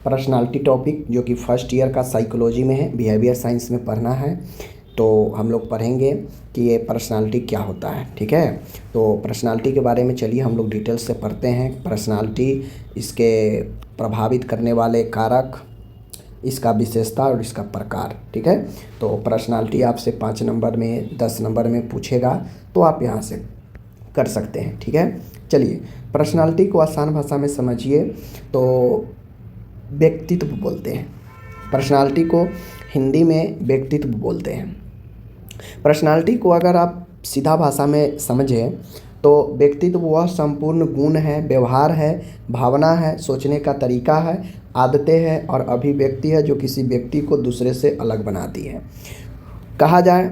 Personality topic जो कि first year का साइकोलॉजी में है, बिहेवियर साइंस में पढ़ना है। तो हम लोग पढ़ेंगे कि ये पर्सनालिटी क्या होता है। ठीक है, तो पर्सनालिटी के बारे में चलिए हम लोग डिटेल से पढ़ते हैं। पर्सनालिटी, इसके प्रभावित करने वाले कारक, इसका विशेषता और इसका प्रकार। ठीक है, तो पर्सनालिटी आपसे 5 नंबर में 10 नंबर में पूछेगा तो आप यहाँ से कर सकते हैं। ठीक है, चलिए पर्सनालिटी को आसान भाषा में समझिए तो व्यक्तित्व बोलते हैं। पर्सनालिटी को हिंदी में व्यक्तित्व बोलते हैं। पर्सनालिटी को अगर आप सीधा भाषा में समझें तो व्यक्तित्व वह संपूर्ण गुण है, व्यवहार है, भावना है, सोचने का तरीका है, आदतें हैं और अभिव्यक्ति है जो किसी व्यक्ति को दूसरे से अलग बनाती है। कहा जाए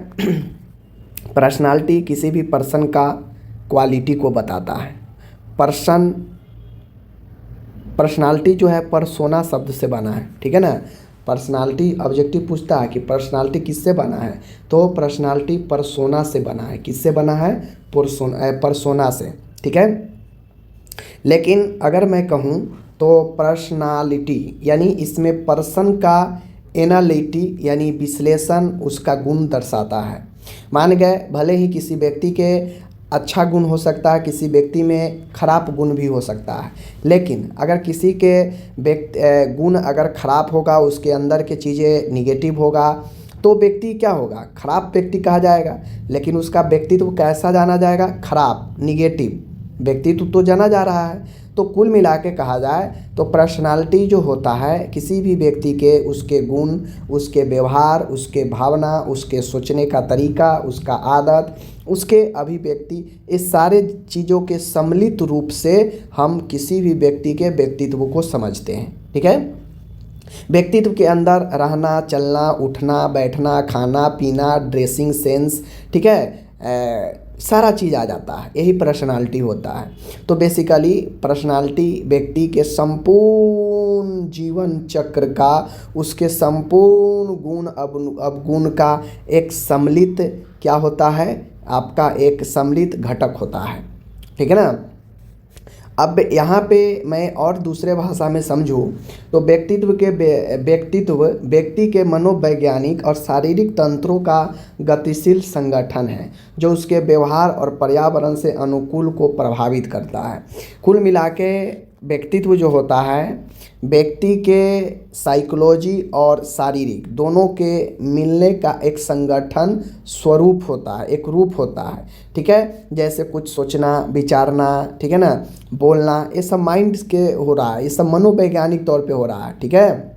पर्सनालिटी किसी भी पर्सन का क्वालिटी को बताता है। पर्सनालिटी जो है परसोना शब्द से बना है। ठीक है ना, पर्सनालिटी ऑब्जेक्टिव पूछता है कि पर्सनालिटी किससे बना है, तो पर्सनालिटी परसोना से बना है। किससे बना है? परसोना से। ठीक है, लेकिन अगर मैं कहूँ तो पर्सनालिटी यानी इसमें पर्सन का एनालिटी यानी विश्लेषण, उसका गुण दर्शाता है। मान गए भले ही किसी व्यक्ति के अच्छा गुण हो सकता है, किसी व्यक्ति में खराब गुण भी हो सकता है, लेकिन अगर किसी के गुण अगर खराब होगा, उसके अंदर के चीज़ें निगेटिव होगा तो व्यक्ति क्या होगा? खराब व्यक्ति कहा जाएगा। लेकिन उसका व्यक्तित्व कैसा जाना जाएगा? खराब, निगेटिव व्यक्तित्व तो जाना जा रहा है। तो कुल मिला के कहा जाए तो पर्सनालिटी जो होता है किसी भी व्यक्ति के उसके गुण, उसके व्यवहार, उसके भावना, उसके सोचने का तरीका, उसका आदत, उसके अभिव्यक्ति, इस सारे चीज़ों के सम्मिलित रूप से हम किसी भी व्यक्ति के व्यक्तित्व को समझते हैं। ठीक है, व्यक्तित्व के अंदर रहना, चलना, उठना, बैठना, खाना पीना, ड्रेसिंग सेंस, ठीक है, सारा चीज़ आ जाता है, यही पर्सनालिटी होता है। तो बेसिकली पर्सनालिटी व्यक्ति के संपूर्ण जीवन चक्र का, उसके संपूर्ण गुण अवगुण का एक सम्मिलित क्या होता है? आपका एक सम्मिलित घटक होता है। ठीक है ना। अब यहाँ पे मैं और दूसरे भाषा में समझूँ तो व्यक्तित्व व्यक्ति के मनोवैज्ञानिक और शारीरिक तंत्रों का गतिशील संगठन है जो उसके व्यवहार और पर्यावरण से अनुकूल को प्रभावित करता है। कुल मिला के व्यक्तित्व जो होता है व्यक्ति के साइकोलॉजी और शारीरिक दोनों के मिलने का एक संगठन स्वरूप होता है, एक रूप होता है। ठीक है, जैसे कुछ सोचना, विचारना, ठीक है ना, बोलना, ये सब माइंड के हो रहा है, ये सब मनोवैज्ञानिक तौर पे हो रहा है। ठीक है,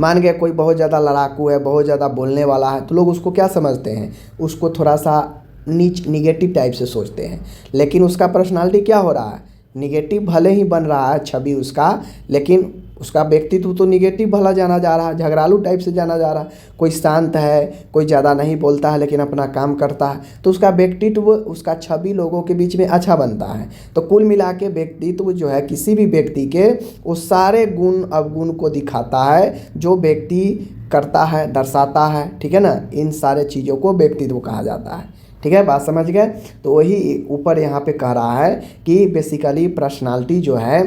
मान गया कोई बहुत ज़्यादा लड़ाकू है, बहुत ज़्यादा बोलने वाला है, तो लोग उसको क्या समझते हैं? उसको थोड़ा सा निगेटिव टाइप से सोचते हैं। लेकिन उसका पर्सनालिटी क्या हो रहा है? निगेटिव भले ही बन रहा है छवि उसका, लेकिन उसका व्यक्तित्व तो निगेटिव भला जाना जा रहा है, झगड़ालू टाइप से जाना जा रहा है। कोई शांत है, कोई ज़्यादा नहीं बोलता है लेकिन अपना काम करता है, तो उसका व्यक्तित्व, उसका छवि लोगों के बीच में अच्छा बनता है। तो कुल मिला के व्यक्तित्व जो है किसी भी व्यक्ति के उस सारे गुण अवगुण को दिखाता है जो व्यक्ति करता है, दर्शाता है। ठीक है ना, इन सारे चीज़ों को व्यक्तित्व कहा जाता है। ठीक है, बात समझ गए। तो वही ऊपर यहाँ पे कह रहा है कि बेसिकली पर्सनालिटी जो है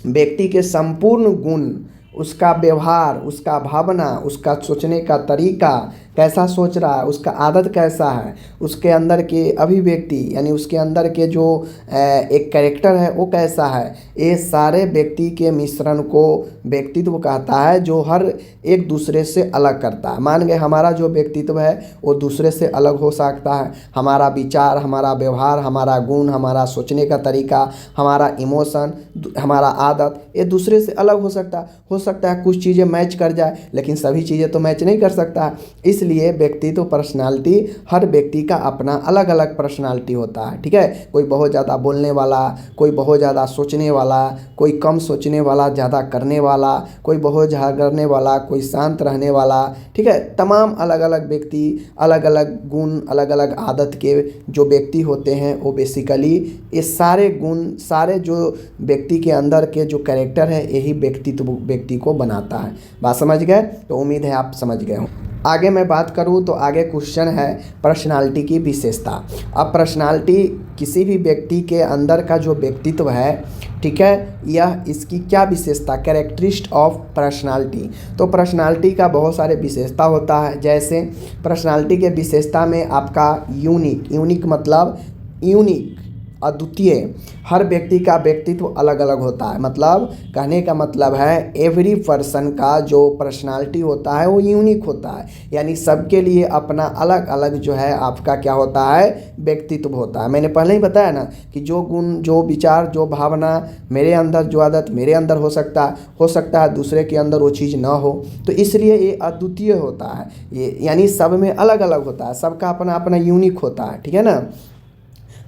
व्यक्ति के संपूर्ण गुण, उसका व्यवहार, उसका भावना, उसका सोचने का तरीका, कैसा सोच रहा है, उसका आदत कैसा है, उसके अंदर के अभिव्यक्ति यानी उसके अंदर के जो एक कैरेक्टर है वो कैसा है, ये सारे व्यक्ति के मिश्रण को व्यक्तित्व कहता है जो हर एक दूसरे से अलग करता है। मान गए हमारा जो व्यक्तित्व है वो दूसरे से अलग हो सकता है। हमारा विचार, हमारा व्यवहार, हमारा गुण, हमारा सोचने का तरीका, हमारा इमोशन, हमारा आदत, ये दूसरे से अलग हो सकता है। कुछ चीज़ें मैच कर जाए लेकिन सभी चीज़ें तो मैच नहीं कर सकता है। इसलिए व्यक्तित्व, पर्सनालिटी, हर व्यक्ति का अपना अलग अलग पर्सनालिटी होता है। ठीक है, कोई बहुत ज़्यादा बोलने वाला, कोई बहुत ज़्यादा सोचने वाला, कोई कम सोचने वाला, ज़्यादा करने वाला, कोई बहुत झगड़ने वाला, कोई शांत रहने वाला। ठीक है, तमाम अलग अलग व्यक्ति, अलग अलग गुण, अलग अलग आदत के जो व्यक्ति होते हैं वो बेसिकली ये सारे गुण, सारे जो व्यक्ति के अंदर के जो कैरेक्टर है यही व्यक्ति को बनाता है। बात समझ गए? तो उम्मीद है आप समझ गए हो। आगे मैं बात करूँ तो आगे क्वेश्चन है पर्सनालिटी की विशेषता। अब पर्सनालिटी किसी भी व्यक्ति के अंदर का जो व्यक्तित्व है, ठीक है, यह इसकी क्या विशेषता, कैरेक्टरिस्ट ऑफ पर्सनालिटी। तो पर्सनालिटी का बहुत सारे विशेषता होता है। जैसे पर्सनालिटी के विशेषता में आपका यूनिक मतलब यूनिक, अद्वितीय। हर व्यक्ति का व्यक्तित्व अलग अलग होता है। मतलब कहने का मतलब है एवरी पर्सन का जो पर्सनालिटी होता है वो यूनिक होता है, यानी सबके लिए अपना अलग अलग जो है आपका क्या होता है, व्यक्तित्व होता है। मैंने पहले ही बताया ना कि जो गुण, जो विचार, जो भावना मेरे अंदर, जो आदत मेरे अंदर हो सकता है दूसरे के अंदर वो चीज़ ना हो, तो इसलिए ये अद्वितीय होता है। ये यानी सब में अलग अलग होता है, सबका अपना अपना यूनिक होता है, ठीक है ना।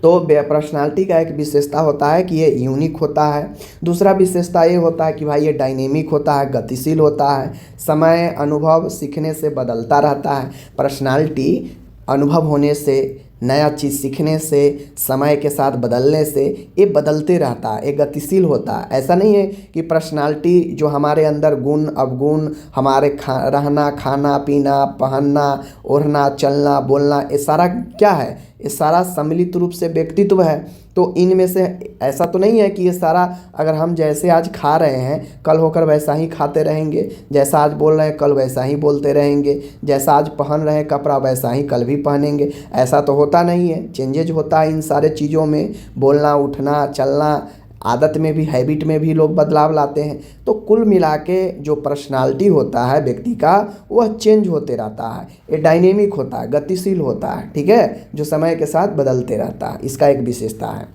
तो पर्सनालिटी का एक विशेषता होता है कि ये यूनिक होता है। दूसरा विशेषता ये होता है कि भाई ये डायनेमिक होता है, गतिशील होता है, समय, अनुभव, सीखने से बदलता रहता है। पर्सनालिटी अनुभव होने से, नया चीज़ सीखने से, समय के साथ बदलने से ये बदलते रहता है, ये गतिशील होता है। ऐसा नहीं है कि पर्सनालिटी जो हमारे अंदर गुण अवगुण, हमारे रहना, खाना पीना, पहनना, ओढ़ना, चलना, बोलना, ये सारा क्या है, ये सारा सम्मिलित रूप से व्यक्तित्व है। तो इनमें से ऐसा तो नहीं है कि ये सारा अगर हम जैसे आज खा रहे हैं कल होकर वैसा ही खाते रहेंगे, जैसा आज बोल रहे हैं कल वैसा ही बोलते रहेंगे, जैसा आज पहन रहे हैं कपड़ा वैसा ही कल भी पहनेंगे। ऐसा तो होता नहीं है, चेंजेज होता है इन सारे चीज़ों में, बोलना, उठना, चलना, आदत में भी, हैबिट में भी लोग बदलाव लाते हैं। तो कुल मिला के जो पर्सनालिटी होता है व्यक्ति का वह चेंज होते रहता है, ये डायनेमिक होता है, गतिशील होता है, ठीक है, जो समय के साथ बदलते रहता है। इसका एक विशेषता है।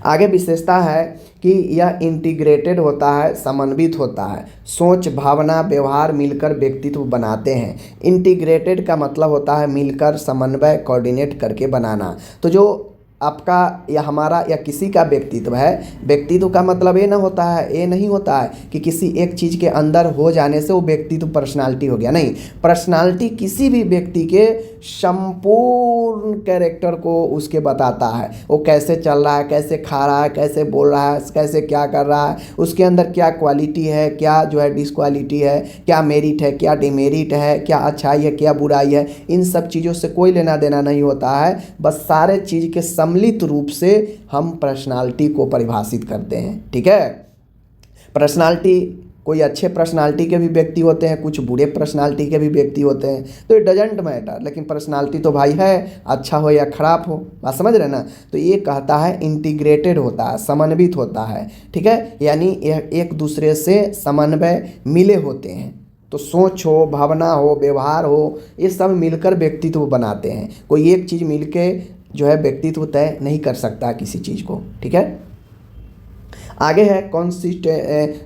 आगे विशेषता है कि यह इंटीग्रेटेड होता है, समन्वित होता है। सोच, भावना, व्यवहार मिलकर व्यक्तित्व बनाते हैं। इंटीग्रेटेड का मतलब होता है मिलकर, समन्वय, कोऑर्डिनेट करके बनाना। तो जो आपका या हमारा या किसी का व्यक्तित्व है, व्यक्तित्व का मतलब ये नहीं होता है कि किसी एक चीज़ के अंदर हो जाने से वो व्यक्तित्व पर्सनालिटी हो गया। नहीं, पर्सनालिटी किसी भी व्यक्ति के संपूर्ण कैरेक्टर को उसके बताता है। वो कैसे चल रहा है, कैसे खा रहा है, कैसे बोल रहा है, कैसे क्या कर रहा है, उसके अंदर क्या क्वालिटी है, क्या जो है डिसक्वालिटी है, क्या मेरिट है, क्या डिमेरिट है, क्या अच्छाई है, क्या बुराई है। इन सब चीज़ों से कोई लेना देना नहीं होता है। बस सारे चीज़ के सम्मिलित रूप से हम पर्सनालिटी को परिभाषित करते हैं, ठीक है। पर्सनालिटी, कोई अच्छे पर्सनालिटी के भी व्यक्ति होते हैं, कुछ बुरे पर्सनालिटी के भी व्यक्ति होते हैं, तो इट डजेंट मैटर, लेकिन पर्सनालिटी तो भाई है, अच्छा हो या खराब हो, बात समझ रहे ना। तो ये कहता है इंटीग्रेटेड होता है, समन्वित होता है, ठीक है, यानी यह एक दूसरे से समन्वय मिले होते हैं। तो सोच हो, भावना हो, व्यवहार हो, ये सब मिलकर व्यक्तित्व बनाते हैं। कोई एक चीज़ मिलके जो है व्यक्तित्व तय नहीं कर सकता किसी चीज़ को, ठीक है। आगे है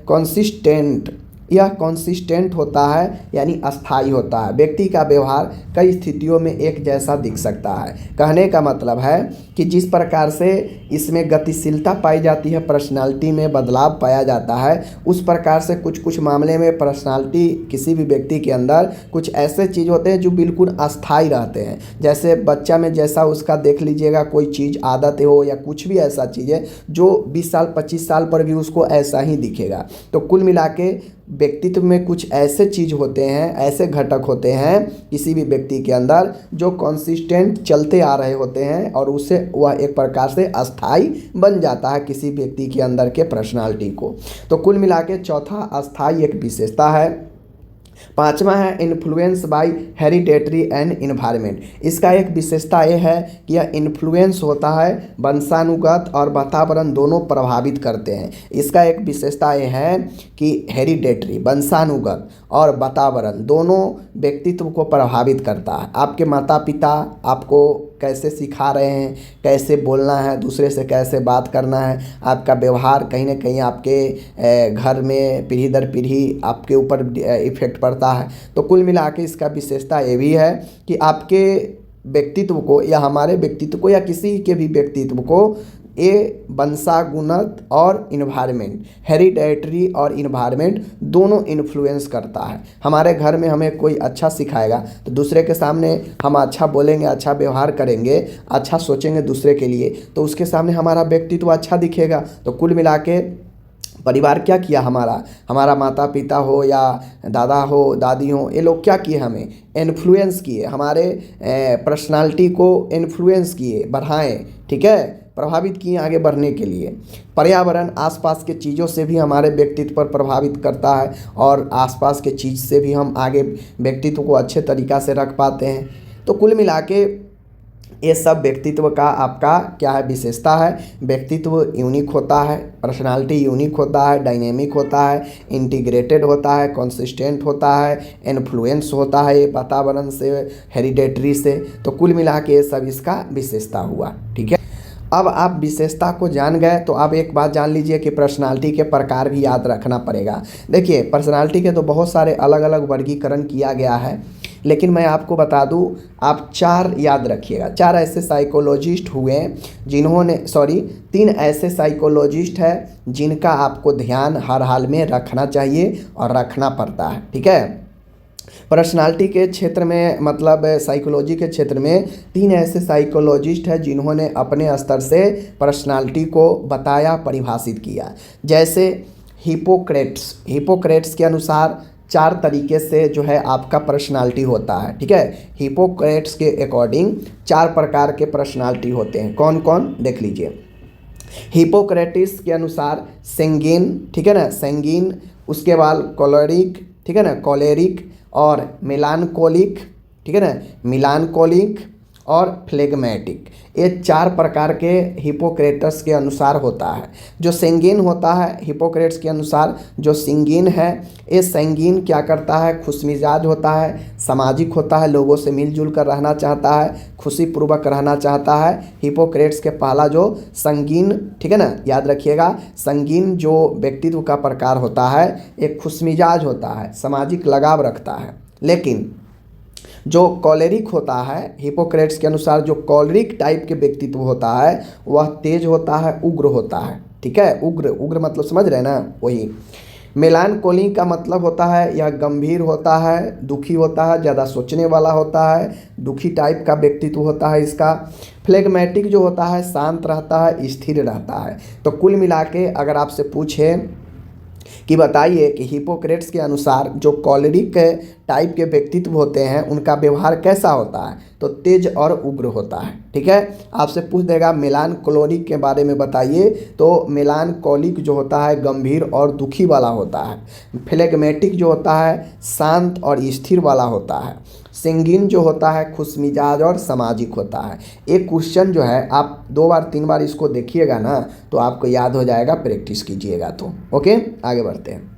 कॉन्सिस्टेंट। यह कॉन्सिस्टेंट होता है यानी अस्थाई होता है। व्यक्ति का व्यवहार कई स्थितियों में एक जैसा दिख सकता है। कहने का मतलब है कि जिस प्रकार से इसमें गतिशीलता पाई जाती है, पर्सनालिटी में बदलाव पाया जाता है, उस प्रकार से कुछ मामले में पर्सनालिटी किसी भी व्यक्ति के अंदर कुछ ऐसे चीज़ होते हैं जो बिल्कुल अस्थाई रहते हैं। जैसे बच्चा में जैसा उसका देख लीजिएगा, कोई चीज़ आदत हो या कुछ भी ऐसा चीज़ है जो 20 साल 25 साल पर भी उसको ऐसा ही दिखेगा। तो कुल मिला के व्यक्तित्व में कुछ ऐसे चीज़ होते हैं, ऐसे घटक होते हैं किसी भी व्यक्ति के अंदर जो कंसिस्टेंट चलते आ रहे होते हैं और उससे वह एक प्रकार से अस्थाई बन जाता है किसी व्यक्ति के अंदर के पर्सनालिटी को। तो कुल मिला के चौथा अस्थाई एक विशेषता है। पांचवा है influence by hereditary and environment. इसका एक विशेषता ये है कि यह इन्फ्लुएंस होता है, वंशानुगत और वातावरण दोनों प्रभावित करते हैं। इसका एक विशेषता ये है कि हेरिडेटरी, वंशानुगत और वातावरण दोनों व्यक्तित्व को प्रभावित करता है। आपके माता पिता आपको कैसे सिखा रहे हैं, कैसे बोलना है, दूसरे से कैसे बात करना है, आपका व्यवहार कहीं ना कहीं आपके घर में पीढ़ी दर पीढ़ी आपके ऊपर इफेक्ट पड़ता है। तो कुल मिला के इसका विशेषता ये भी है कि आपके व्यक्तित्व को या हमारे व्यक्तित्व को या किसी के भी व्यक्तित्व को ये वंशानुगत और इन्वायरमेंट, हेरिडेटरी और इन्वायरमेंट दोनों इन्फ्लुएंस करता है। हमारे घर में हमें कोई अच्छा सिखाएगा तो दूसरे के सामने हम अच्छा बोलेंगे, अच्छा व्यवहार करेंगे, अच्छा सोचेंगे दूसरे के लिए, तो उसके सामने हमारा व्यक्तित्व अच्छा दिखेगा। तो कुल मिला के परिवार क्या किया हमारा, हमारा माता पिता हो या दादा हो दादी हो, ये लोग क्या किए, हमें इन्फ्लुएंस किए, हमारे पर्सनालिटी को इन्फ्लुएंस किए, बढ़ाएं, ठीक है, प्रभावित किए आगे बढ़ने के लिए। पर्यावरण आसपास के चीज़ों से भी हमारे व्यक्तित्व पर प्रभावित करता है और आसपास के चीज़ से भी हम आगे व्यक्तित्व को अच्छे तरीक़ा से रख पाते हैं। तो कुल मिला के ये सब व्यक्तित्व का आपका क्या है, विशेषता है। व्यक्तित्व यूनिक होता है, पर्सनालिटी यूनिक होता है, डायनेमिक होता है, इंटीग्रेटेड होता है, कंसिस्टेंट होता है, इन्फ्लुएंस होता है वातावरण से, हेरिडेटरी से। तो कुल मिला के ये सब इसका विशेषता हुआ, ठीक है। अब आप विशेषता को जान गए तो अब एक बात जान लीजिए कि पर्सनालिटी के प्रकार भी याद रखना पड़ेगा। देखिए पर्सनालिटी के तो बहुत सारे अलग अलग वर्गीकरण किया गया है, लेकिन मैं आपको बता दूं, आप 4 याद रखिएगा। 4 ऐसे साइकोलॉजिस्ट हुए जिन्होंने 3 ऐसे साइकोलॉजिस्ट हैं जिनका आपको ध्यान हर हाल में रखना चाहिए और रखना पड़ता है, ठीक है। पर्सनालिटी के क्षेत्र में मतलब साइकोलॉजी के क्षेत्र में 3 ऐसे साइकोलॉजिस्ट हैं जिन्होंने अपने स्तर से पर्सनालिटी को बताया, परिभाषित किया। जैसे हिपोक्रेट्स के अनुसार 4 तरीके से जो है आपका पर्सनालिटी होता है, ठीक है। हिपोक्रेट्स के अकॉर्डिंग 4 प्रकार के पर्सनालिटी होते हैं। कौन कौन देख लीजिए। हिपोक्रेटिस के अनुसार सेंगीन, ठीक है ना, सेंगीन, उसके बाद कोलेरिक, ठीक है ना, कोलेरिक, और मेलानकोलिक, ठीक है ना, मिलानकोलिक और फ्लेगमेटिक। ये 4 प्रकार के हिपोक्रेटस के अनुसार होता है। जो सेंगीन होता है हिपोक्रेट्स के अनुसार, जो सेंगीन है, ये सेंगीन क्या करता है, खुशमिजाज होता है, सामाजिक होता है, लोगों से मिलजुल कर रहना चाहता है, खुशीपूर्वक रहना चाहता है। हिपोक्रेट्स के पहला जो संगीन, ठीक है ना, याद रखिएगा, संगीन जो व्यक्तित्व का प्रकार होता है एक खुशमिजाज होता है, सामाजिक लगाव रखता है। लेकिन जो कॉलेरिक होता है हिपोक्रेट्स के अनुसार, जो कॉलेरिक टाइप के व्यक्तित्व होता है वह तेज होता है, उग्र होता है, ठीक है। उग्र मतलब समझ रहे हैं ना, वही। मेलानकोलिक का मतलब होता है यह गंभीर होता है, दुखी होता है, ज़्यादा सोचने वाला होता है, दुखी टाइप का व्यक्तित्व होता है इसका। फ्लेगमेटिक जो होता है शांत रहता है, स्थिर रहता है। तो कुल मिला के अगर आपसे पूछे कि बताइए कि हिपोक्रेट्स के अनुसार जो कॉलेरिक टाइप के व्यक्तित्व होते हैं उनका व्यवहार कैसा होता है, तो तेज और उग्र होता है, ठीक है। आपसे पूछ देगा मेलानकोलिक के बारे में बताइए, तो मेलानकोलिक जो होता है गंभीर और दुखी वाला होता है। फ्लेगमेटिक जो होता है शांत और स्थिर वाला होता है। संगीन जो होता है खुशमिजाज और सामाजिक होता है। एक क्वेश्चन जो है आप 2 बार 3 बार इसको देखिएगा ना तो आपको याद हो जाएगा, प्रैक्टिस कीजिएगा तो। ओके, आगे बढ़ते हैं।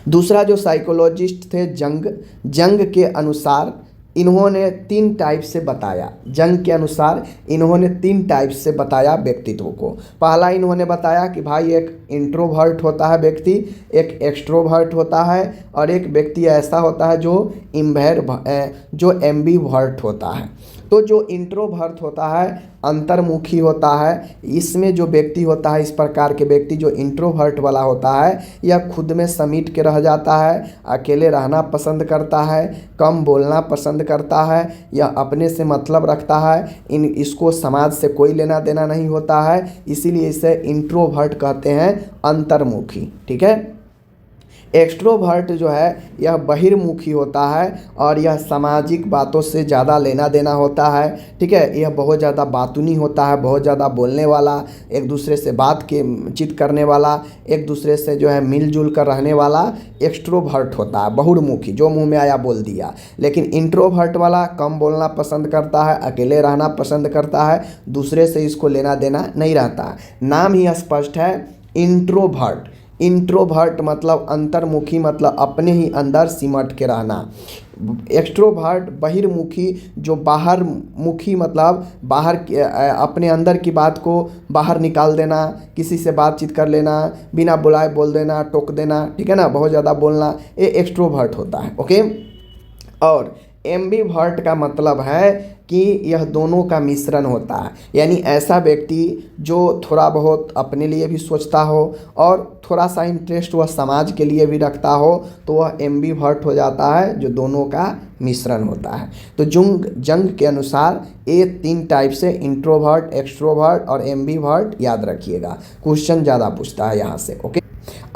दूसरा जो साइकोलॉजिस्ट थे जंग के अनुसार इन्होंने 3 टाइप से बताया। जंग के अनुसार इन्होंने 3 टाइप से बताया व्यक्तित्व को। पहला इन्होंने बताया कि भाई एक इंट्रोवर्ट होता है व्यक्ति, एक एक्सट्रोवर्ट होता है, और एक व्यक्ति ऐसा होता है जो एम्बिवर्ट होता है। तो जो इंट्रोवर्ट होता है अंतर्मुखी होता है, इसमें जो व्यक्ति होता है, इस प्रकार के व्यक्ति जो इंट्रोवर्ट वाला होता है यह खुद में समेट के रह जाता है, अकेले रहना पसंद करता है, कम बोलना पसंद करता है, यह अपने से मतलब रखता है, इसको समाज से कोई लेना देना नहीं होता है, इसीलिए इसे इंट्रोवर्ट कहते हैं, अंतर्मुखी, ठीक है। एक्सट्रोवर्ट जो है यह बहिर्मुखी होता है और यह सामाजिक बातों से ज़्यादा लेना देना होता है, ठीक है। यह बहुत ज़्यादा बातूनी होता है, बहुत ज़्यादा बोलने वाला, एक दूसरे से बात के चित करने वाला, एक दूसरे से जो है मिलजुल कर रहने वाला एक्सट्रोवर्ट होता है, बहुमुखी, जो मुंह में आया बोल दिया। लेकिन इंट्रोवर्ट वाला कम बोलना पसंद करता है, अकेले रहना पसंद करता है, दूसरे से इसको लेना देना नहीं रहता। नाम ही स्पष्ट है इंट्रोवर्ट। इंट्रोवर्ट मतलब अंतर्मुखी, मतलब अपने ही अंदर सिमट के रहना। एक्सट्रोवर्ट बहिर्मुखी, जो बाहर मुखी मतलब बाहर अपने अंदर की बात को बाहर निकाल देना, किसी से बातचीत कर लेना, बिना बुलाए बोल देना, टोक देना, ठीक है ना, बहुत ज़्यादा बोलना, ये एक्सट्रोवर्ट होता है। ओके, और एम्बिवर्ट का मतलब है कि यह दोनों का मिश्रण होता है, यानी ऐसा व्यक्ति जो थोड़ा बहुत अपने लिए भी सोचता हो और थोड़ा सा इंटरेस्ट वह समाज के लिए भी रखता हो, तो वह एम्बिवर्ट हो जाता है, जो दोनों का मिश्रण होता है। तो जंग के अनुसार ये 3 टाइप से इंट्रोवर्ट, एक्सट्रोवर्ट और एम्बिवर्ट याद रखिएगा, क्वेश्चन ज़्यादा पूछता है यहाँ से। ओके,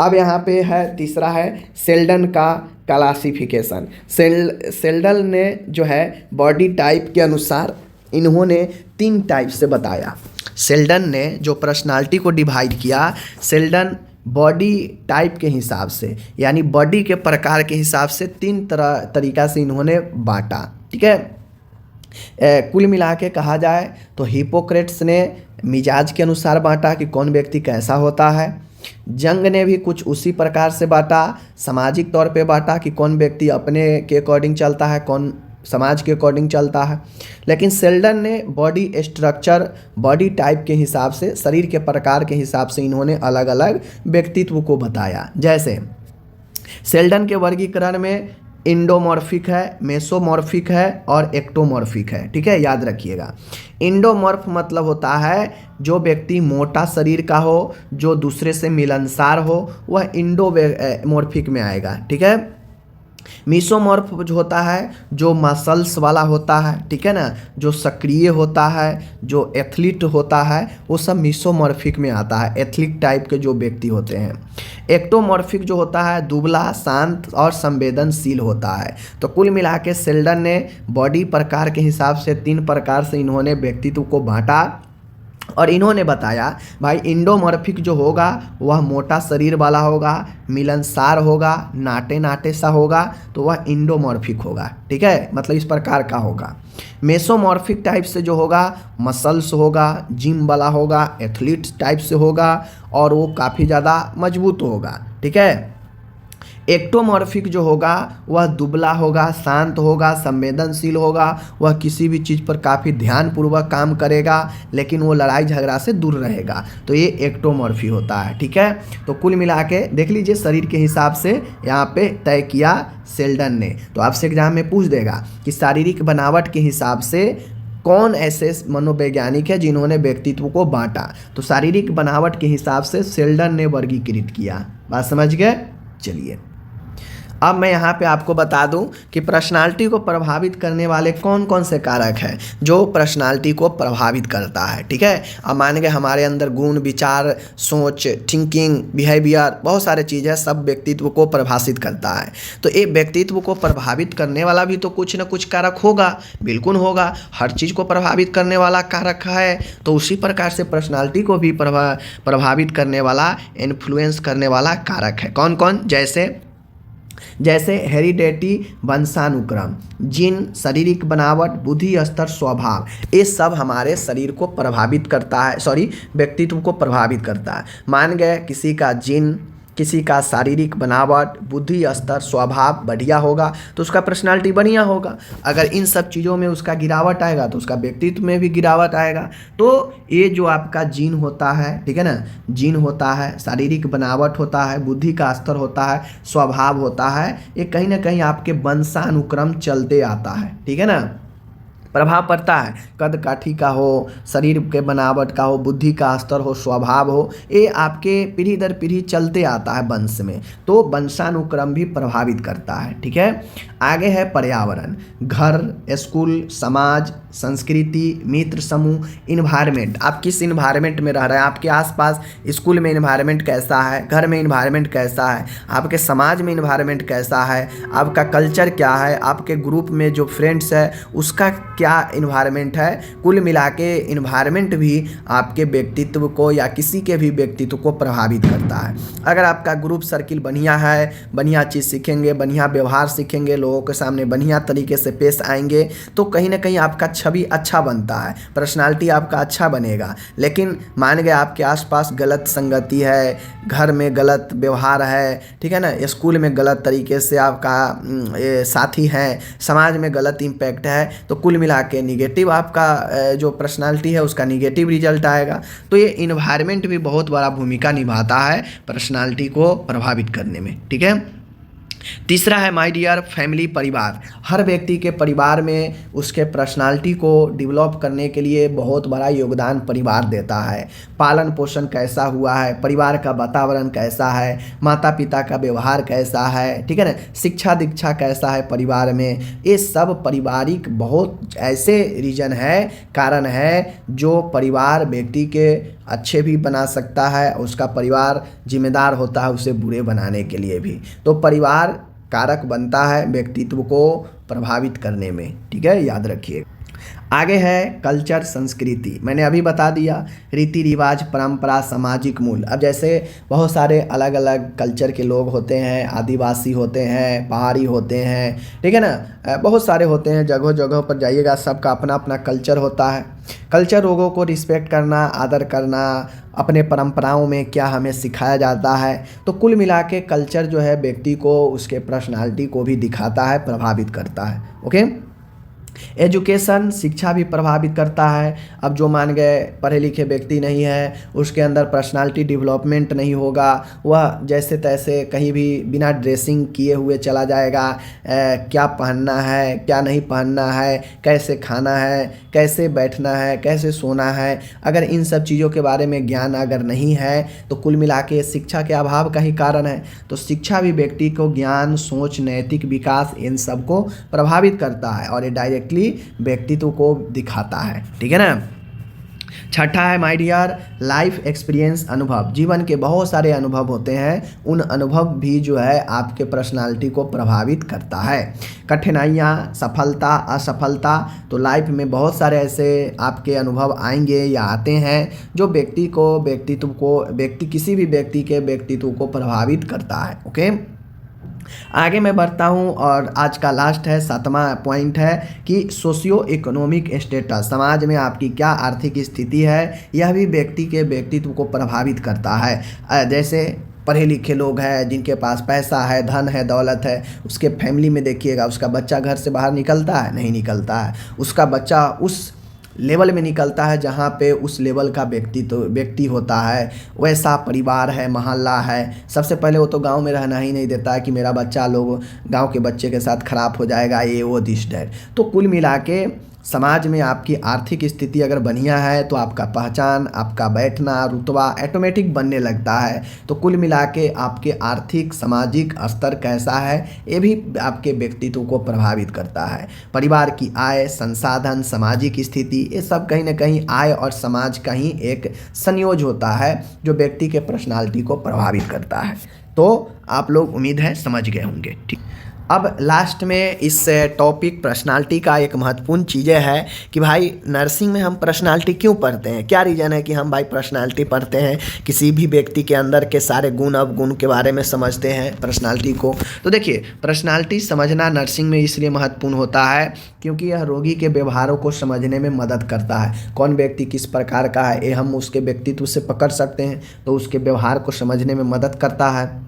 अब यहाँ पे है तीसरा है शेल्डन का क्लासिफिकेशन। शेल्डन ने जो है बॉडी टाइप के अनुसार इन्होंने 3 टाइप से बताया। शेल्डन ने जो पर्सनालिटी को डिवाइड किया, शेल्डन बॉडी टाइप के हिसाब से, यानी बॉडी के प्रकार के हिसाब से 3 तरीका से इन्होंने बांटा। ठीक है, कुल मिला के कहा जाए तो हिपोक्रेट्स ने मिजाज के अनुसार बांटा कि कौन व्यक्ति कैसा होता है। जंग ने भी कुछ उसी प्रकार से बांटा, सामाजिक तौर पे बांटा कि कौन व्यक्ति अपने के अकॉर्डिंग चलता है, कौन समाज के अकॉर्डिंग चलता है। लेकिन शेल्डन ने बॉडी स्ट्रक्चर, बॉडी टाइप के हिसाब से, शरीर के प्रकार के हिसाब से इन्होंने अलग अलग व्यक्तित्व को बताया। जैसे शेल्डन के वर्गीकरण में इंडोमॉर्फिक है, मेसोमॉर्फिक है और एक्टोमॉर्फिक है। ठीक है, याद रखिएगा। इंडोमॉर्फ मतलब होता है जो व्यक्ति मोटा शरीर का हो, जो दूसरे से मिलनसार हो, वह इंडोमॉर्फिक में आएगा। ठीक है, मीसोमॉर्फ जो होता है जो मसल्स वाला होता है, ठीक है ना, जो सक्रिय होता है, जो एथलीट होता है, वो सब मीसोमॉर्फिक में आता है, एथलीट टाइप के जो व्यक्ति होते हैं। एक्टोमॉर्फिक जो होता है दुबला, शांत और संवेदनशील होता है। तो कुल मिला के शेल्डन ने बॉडी प्रकार के हिसाब से 3 प्रकार से इन्होंने व्यक्तित्व को बांटा और इन्होंने बताया भाई इंडोमॉर्फिक जो होगा वह मोटा शरीर वाला होगा, मिलनसार होगा, नाटे नाटे सा होगा, तो वह इंडोमॉर्फिक होगा। ठीक है, मतलब इस प्रकार का होगा। मेसोमॉर्फिक टाइप से जो होगा मसल्स होगा, जिम वाला होगा, एथलीट टाइप से होगा और वो काफ़ी ज़्यादा मजबूत होगा। ठीक है, एक्टोमॉर्फिक जो होगा वह दुबला होगा, शांत होगा, संवेदनशील होगा, वह किसी भी चीज़ पर काफ़ी ध्यानपूर्वक काम करेगा, लेकिन वो लड़ाई झगड़ा से दूर रहेगा। तो ये एक्टोमॉर्फी होता है। ठीक है, तो कुल मिला के देख लीजिए शरीर के हिसाब से यहाँ पे तय किया शेल्डन ने। तो आपसे एग्जाम में पूछ देगा कि शारीरिक बनावट के हिसाब से कौन ऐसे मनोवैज्ञानिक है जिन्होंने व्यक्तित्व को बांटा। तो शारीरिक बनावट के हिसाब से शेल्डन ने वर्गीकृत किया। बात समझ गए? चलिए अब मैं यहाँ पे आपको बता दूं कि पर्सनालिटी को प्रभावित करने वाले कौन कौन से कारक हैं जो पर्सनालिटी को प्रभावित करता है। ठीक है, अब मान गए हमारे अंदर गुण, विचार, सोच, थिंकिंग, बिहेवियर, बहुत सारे चीज़ें सब व्यक्तित्व को प्रभावित करता है। तो ये व्यक्तित्व को प्रभावित करने वाला भी तो कुछ ना कुछ कारक होगा, बिल्कुल होगा। हर चीज़ को प्रभावित करने वाला कारक है, तो उसी प्रकार से पर्सनालिटी को भी प्रभावित करने वाला, इन्फ्लुएंस करने वाला कारक है। कौन कौन? जैसे हेरिडेटी, वंशानुक्रम, जीन, शारीरिक बनावट, बुद्धि स्तर, स्वभाव, ये सब हमारे शरीर को प्रभावित करता है, व्यक्तित्व को प्रभावित करता है। मान गए किसी का जीन, किसी का शारीरिक बनावट, बुद्धि स्तर, स्वभाव बढ़िया होगा तो उसका पर्सनालिटी बढ़िया होगा। अगर इन सब चीज़ों में उसका गिरावट आएगा तो उसका व्यक्तित्व में भी गिरावट आएगा। तो ये जो आपका जीन होता है, ठीक है ना, जीन होता है, शारीरिक बनावट होता है, बुद्धि का स्तर होता है, स्वभाव होता है, ये कहीं ना कहीं आपके वंशानुक्रम चलते आता है। ठीक है ना, प्रभाव पड़ता है। कद काठी का हो, शरीर के बनावट का हो, बुद्धि का स्तर हो, स्वभाव हो, ये आपके पीढ़ी दर पीढ़ी चलते आता है वंश में, तो वंशानुक्रम भी प्रभावित करता है। ठीक है, आगे है पर्यावरण, घर, स्कूल, समाज, संस्कृति, मित्र समूह, इन्वायरमेंट। आप किस इन्वायरमेंट में रह रहे हैं, आपके आसपास स्कूल में इन्वायरमेंट कैसा है, घर में इन्वायरमेंट कैसा है, आपके समाज में इन्वायरमेंट कैसा है, आपका कल्चर क्या है, आपके ग्रुप में जो फ्रेंड्स है उसका क्या इन्वायरमेंट है। कुल मिला के इन्वायरमेंट भी आपके व्यक्तित्व को या किसी के भी व्यक्तित्व को प्रभावित करता है। अगर आपका ग्रुप सर्किल बढ़िया है, बढ़िया चीज़ सीखेंगे, बढ़िया व्यवहार सीखेंगे, लोगों के सामने बढ़िया तरीके से पेश आएंगे, तो कहीं ना कहीं आपका छवि अच्छा बनता है, पर्सनालिटी आपका अच्छा बनेगा। लेकिन मान गए आपके आसपास गलत संगति है, घर में गलत व्यवहार है, ठीक है ना, स्कूल में गलत तरीके से आपका साथी है, समाज में गलत इम्पैक्ट है, तो कुल मिला के निगेटिव आपका जो पर्सनालिटी है उसका निगेटिव रिजल्ट आएगा। तो ये इन्वायरमेंट भी बहुत बड़ा भूमिका निभाता है पर्सनालिटी को प्रभावित करने में। ठीक है, तीसरा है माय डियर फैमिली, परिवार। हर व्यक्ति के परिवार में उसके पर्सनालिटी को डेवलप करने के लिए बहुत बड़ा योगदान परिवार देता है। पालन पोषण कैसा हुआ है, परिवार का वातावरण कैसा है, माता पिता का व्यवहार कैसा है, ठीक है ना, शिक्षा दीक्षा कैसा है परिवार में, ये सब पारिवारिक बहुत ऐसे रीजन है, कारण है जो परिवार व्यक्ति के अच्छे भी बना सकता है, उसका परिवार जिम्मेदार होता है उसे बुरे बनाने के लिए भी। तो परिवार कारक बनता है व्यक्तित्व को प्रभावित करने में, ठीक है, याद रखिए। आगे है कल्चर, संस्कृति। मैंने अभी बता दिया, रीति रिवाज, परंपरा, सामाजिक मूल्य। अब जैसे बहुत सारे अलग अलग कल्चर के लोग होते हैं, आदिवासी होते हैं, पहाड़ी होते हैं, ठीक है ना, बहुत सारे होते हैं, जगह जगह पर जाइएगा सबका अपना अपना कल्चर होता है। कल्चर लोगों को रिस्पेक्ट करना, आदर करना, अपने परंपराओं में क्या हमें सिखाया जाता है। तो कुल मिला के कल्चर जो है व्यक्ति को उसके पर्सनालिटी को भी दिखाता है, प्रभावित करता है। ओके। एजुकेशन, शिक्षा भी प्रभावित करता है। अब जो मान गए पढ़े लिखे व्यक्ति नहीं है, उसके अंदर पर्सनालिटी डेवलपमेंट नहीं होगा, वह जैसे तैसे कहीं भी बिना ड्रेसिंग किए हुए चला जाएगा। क्या पहनना है, क्या नहीं पहनना है, कैसे खाना है, कैसे बैठना है, कैसे सोना है, अगर इन सब चीज़ों के बारे में ज्ञान अगर नहीं है तो कुल मिला के शिक्षा के अभाव का ही कारण है। तो शिक्षा भी व्यक्ति को ज्ञान, सोच, नैतिक विकास इन सब को प्रभावित करता है और ये डायरेक्टली व्यक्तित्व को दिखाता है, ठीक है ना। छठा है माय डियर लाइफ एक्सपीरियंस, अनुभव। जीवन के बहुत सारे अनुभव होते हैं, उन अनुभव भी जो है आपके पर्सनालिटी को प्रभावित करता है। कठिनाइयाँ, सफलता, असफलता, तो लाइफ में बहुत सारे ऐसे आपके अनुभव आएंगे या आते हैं जो किसी भी व्यक्ति के व्यक्तित्व को प्रभावित करता है। ओके। आगे मैं बढ़ता हूँ और आज का लास्ट है, 7वां पॉइंट है कि सोशियो इकोनॉमिक स्टेटस, समाज में आपकी क्या आर्थिक स्थिति है, यह भी व्यक्ति के व्यक्तित्व को प्रभावित करता है। जैसे पढ़े लिखे लोग हैं जिनके पास पैसा है, धन है, दौलत है, उसके फैमिली में देखिएगा उसका बच्चा घर से बाहर निकलता है, नहीं निकलता है। उसका बच्चा उस लेवल में निकलता है जहाँ पे उस लेवल का व्यक्ति होता है, वैसा परिवार है, मोहल्ला है। सबसे पहले वो तो गांव में रहना ही नहीं देता है कि मेरा बच्चा लोग गांव के बच्चे के साथ खराब हो जाएगा, ये वो दिस डैट। तो कुल मिला के समाज में आपकी आर्थिक स्थिति अगर बढ़िया है तो आपका पहचान, आपका बैठना, रुतबा ऑटोमेटिक बनने लगता है। तो कुल मिला के आपके आर्थिक सामाजिक स्तर कैसा है ये भी आपके व्यक्तित्व को प्रभावित करता है। परिवार की आय, संसाधन, सामाजिक स्थिति, ये सब कहीं ना कहीं आय और समाज का ही एक संयोज होता है जो व्यक्ति के पर्सनालिटी को प्रभावित करता है। तो आप लोग उम्मीद है समझ गए होंगे, ठीक। अब लास्ट में इस टॉपिक पर्सनालिटी का एक महत्वपूर्ण चीज़ें है कि भाई नर्सिंग में हम पर्सनालिटी क्यों पढ़ते हैं, क्या रीज़न है कि हम भाई पर्सनालिटी पढ़ते हैं, किसी भी व्यक्ति के अंदर के सारे गुण अवगुण के बारे में समझते हैं पर्सनालिटी को। तो देखिए पर्सनालिटी समझना नर्सिंग में इसलिए महत्वपूर्ण होता है क्योंकि यह रोगी के व्यवहारों को समझने में मदद करता है। कौन व्यक्ति किस प्रकार का है ये हम उसके व्यक्तित्व से पकड़ सकते हैं, तो उसके व्यवहार को समझने में मदद करता है।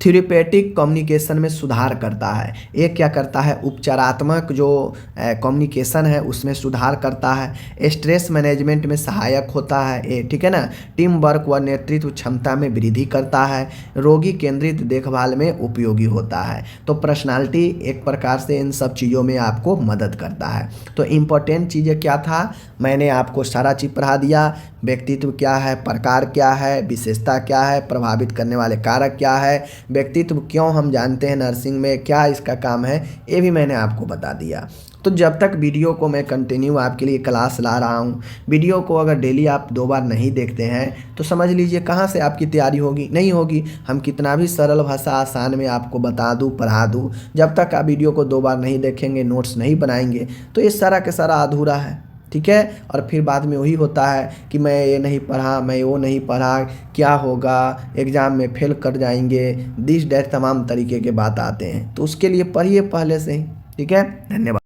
थेरेपेटिक कम्युनिकेशन में सुधार करता है। ये क्या करता है, उपचारात्मक जो कम्युनिकेशन है उसमें सुधार करता है। स्ट्रेस मैनेजमेंट में सहायक होता है ये, ठीक है ना। टीम वर्क व नेतृत्व क्षमता में वृद्धि करता है। रोगी केंद्रित देखभाल में उपयोगी होता है। तो पर्सनालिटी एक प्रकार से इन सब चीज़ों में आपको मदद करता है। तो इम्पोर्टेंट चीज़ें क्या था, मैंने आपको सारा चीज़ पढ़ा दिया। व्यक्तित्व क्या है, प्रकार क्या है, विशेषता क्या है, प्रभावित करने वाले कारक क्या है, व्यक्तित्व क्यों हम जानते हैं नर्सिंग में, क्या इसका काम है, ये भी मैंने आपको बता दिया। तो जब तक वीडियो को मैं कंटिन्यू आपके लिए क्लास ला रहा हूँ, वीडियो को अगर डेली आप 2 बार नहीं देखते हैं तो समझ लीजिए कहाँ से आपकी तैयारी होगी, नहीं होगी। हम कितना भी सरल भाषा आसान में आपको बता दूँ, पढ़ा दूँ, जब तक आप वीडियो को 2 बार नहीं देखेंगे, नोट्स नहीं बनाएंगे तो ये सारा के सारा अधूरा है, ठीक है। और फिर बाद में वही होता है कि मैं ये नहीं पढ़ा, मैं वो नहीं पढ़ा, क्या होगा, एग्ज़ाम में फेल कर जाएंगे, दिस डैट तमाम तरीके के बात आते हैं। तो उसके लिए पढ़िए पहले से ही, ठीक है। धन्यवाद।